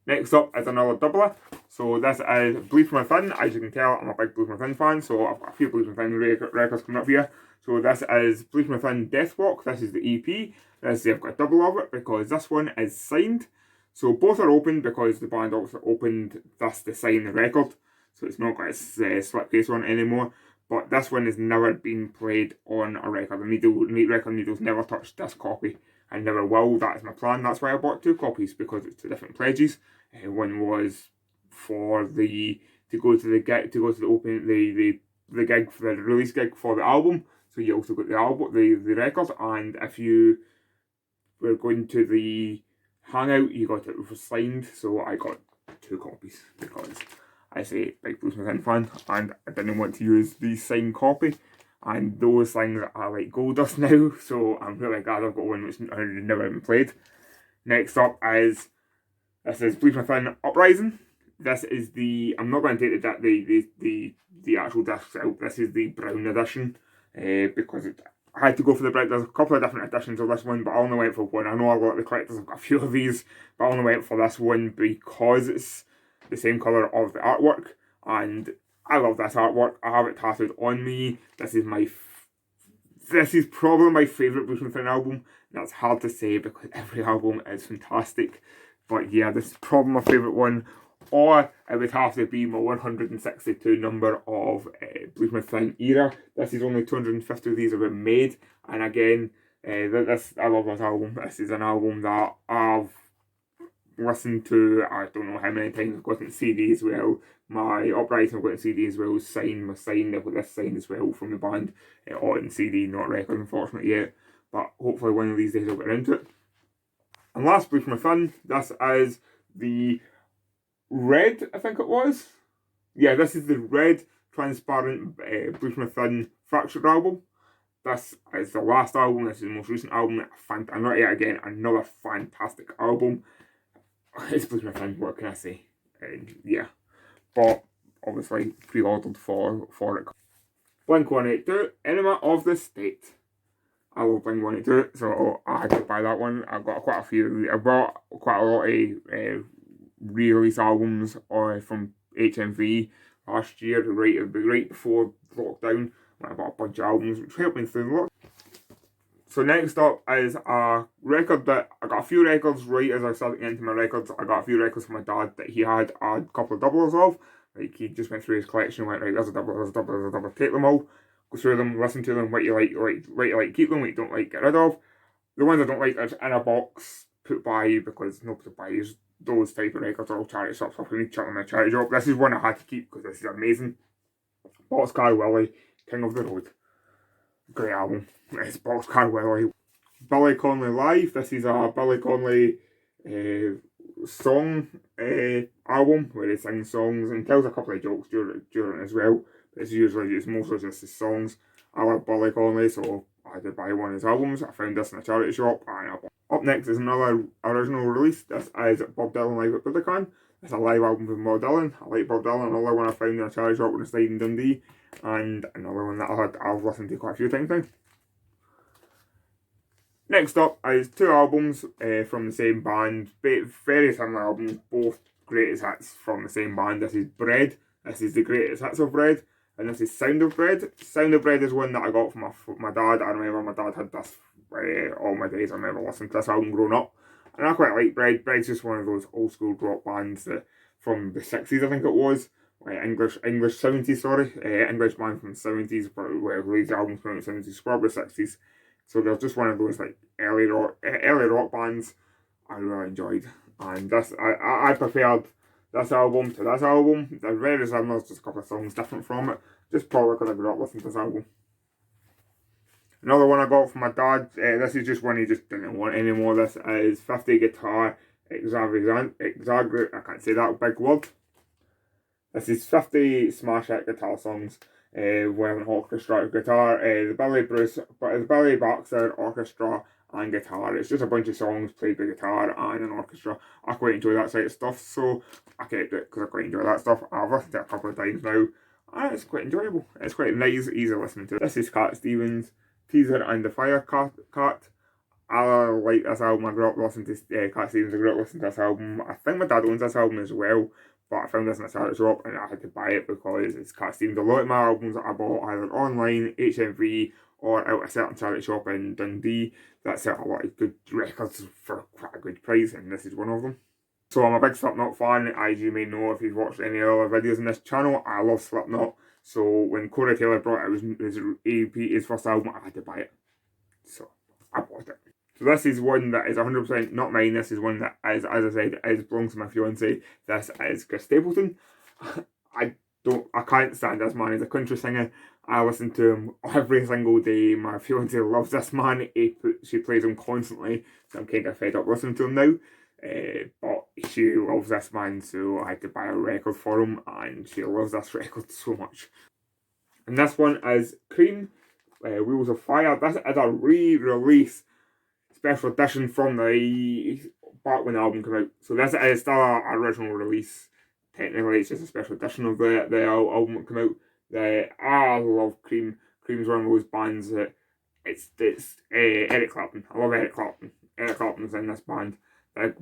Next up is another doubler. So this is Bleed From Within. As you can tell, I'm a big Bleed From Within fan, so I've got a few Bleed From Within records coming up here. So this is Bleed From Within Death Walk. This is the EP. I've got a double of it because this one is signed. So both are open because the band also opened this to sign the record. So it's not got its slipcase on it anymore. But this one has never been played on a record. The record needles never touched this copy. I never will. That is my plan. That's why I bought two copies, because it's two different pledges. One was for the to go to the gig for the release gig for the album. So you also got the record, and if you were going to the hangout, you got it signed. So I got two copies because I say big Blues Within fan, and I didn't want to use the signed copy. And those things are like gold dust now, so I'm really glad I've got one which I've never even played. Next up is Bleed From Within Uprising. This is I'm not going to take the actual discs out. This is the brown edition because I had to go for the brown. There's a couple of different editions of this one, but I only went for one. I know a lot of the collectors have got a few of these, but I only went for this one because it's the same colour of the artwork, and I love this artwork. I have it tattooed on me. This is probably my favourite Blues From Within album. That's hard to say because every album is fantastic. But yeah, this is probably my favourite one. Or it would have to be my 162 number of Blues From Within era. This is only 250 of these have been made. And again, I love this album. This is an album that I've listened to, I don't know how many times. I've gotten CD as well. My Uprising I've gotten CD as well. I've got this signed as well from the band on CD, not record unfortunately yet. But hopefully one of these days I'll get into it. And last Blues From Within, this is the red, I think it was. Yeah, this is the red transparent Blues From Within Fractured album. This is the last album. This is the most recent album. And not yet again, another fantastic album. It's Blues From Within, what can I say? Yeah, but obviously pre-ordered for it. Blink-182, Enema of the State. I love Blink-182, so I had to buy that one. I've got quite a few. I bought quite a lot of re-release albums from HMV last year, right before lockdown. I bought a bunch of albums, which helped me through the lockdown. So next up is a record that I got a few records right as I started getting into my records. I got a few records from my dad that he had a couple of doublers of. Like he just went through his collection and went, right, there's a double, there's a double, there's a double. Take them all, go through them, listen to them, what you like, keep them, what you don't like, get rid of. The ones I don't like are in a box put by because nobody buys those type of records or all charity shops. So I need to chuck them in a charity shop. This is one I had to keep because this is amazing. Boxcar Willie, King of the Road. Great album. It's Boxcar Willie. Billy Connolly Live. This is a Billy Connolly song album where he sings songs and tells a couple of jokes during as well. But it's mostly just his songs. I love Billy Connolly, so I had to buy one of his albums. I found this in a charity shop and I bought. Up next is another original release. This is Bob Dylan Live at Budokan. It's a live album from Bob Dylan. I like Bob Dylan. Another one I found in a charity shop when I stayed in Dundee. And another one that I've listened to quite a few times now. Next up is two albums from the same band, very similar albums, both greatest hits from the same band. This is Bread, this is the greatest hits of Bread, and this is Sound of Bread. Sound of Bread is one that I got from my dad. I remember my dad had this all my days. I remember listening to this album growing up, and I quite like Bread. Bread's just one of those old school rock bands that from the 60s, I think it was. English 70s, sorry. English band from the 70s, but released albums from the 70s, probably 60s. So they're just one of those like early rock bands I really enjoyed. And this I preferred this album to this album. They're very similar, just a couple of songs different from it. Just probably because I grew up listening to this album. Another one I got from my dad, this is just one he just didn't want anymore. This is 50 Guitar Exaggerate, I can't say that big word. This is 50 smash hit guitar songs with an orchestra guitar, the Billy Baxter Orchestra and guitar. It's just a bunch of songs played by guitar and an orchestra. I quite enjoy that side of stuff, so I kept it because I quite enjoy that stuff. I've listened to it a couple of times now, and it's quite enjoyable. It's quite nice, easy listening to. This is Cat Stevens, Teaser and the Fire Cat. I like this album. I grew up listening to Cat Stevens. I grew up listening to this album. I think my dad owns this album as well, but I found this in a charity shop and I had to buy it because it's Cat Stevens. A lot of my albums that I bought either online, HMV, or out a certain charity shop in Dundee that sell a lot of good records for quite a good price, and this is one of them. So I'm a big Slipknot fan, as you may know if you've watched any other videos on this channel. I love Slipknot, so when Corey Taylor brought out his EP, his first album, I had to buy it. So I bought it. So this is one that is 100% not mine. This is one that is, as I said, is belongs to my fiance. This is Chris Stapleton. I can't stand this man. He's a country singer. I listen to him every single day. My fiance loves this man. She plays him constantly, so I'm kind of fed up listening to him now. But she loves this man, so I had to buy a record for him, and she loves this record so much. And this one is Cream, Wheels of Fire. This is a re-release special edition from the back when the album came out. So this is still an original release. Technically, it's just a special edition of the album that came out. I love Cream. Cream's one of those bands that it's Eric Clapton. I love Eric Clapton. Eric Clapton's in this band. I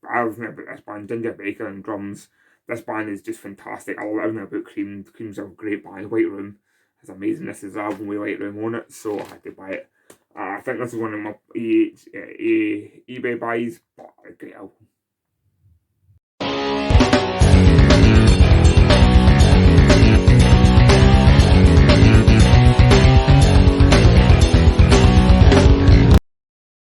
love about this band. Ginger Baker and drums. This band is just fantastic. I love everything about Cream. Cream's a great band. White Room is amazing. This is the album with White Room on it, so I had to buy it. I think this is one of my eBay buys, but a great album.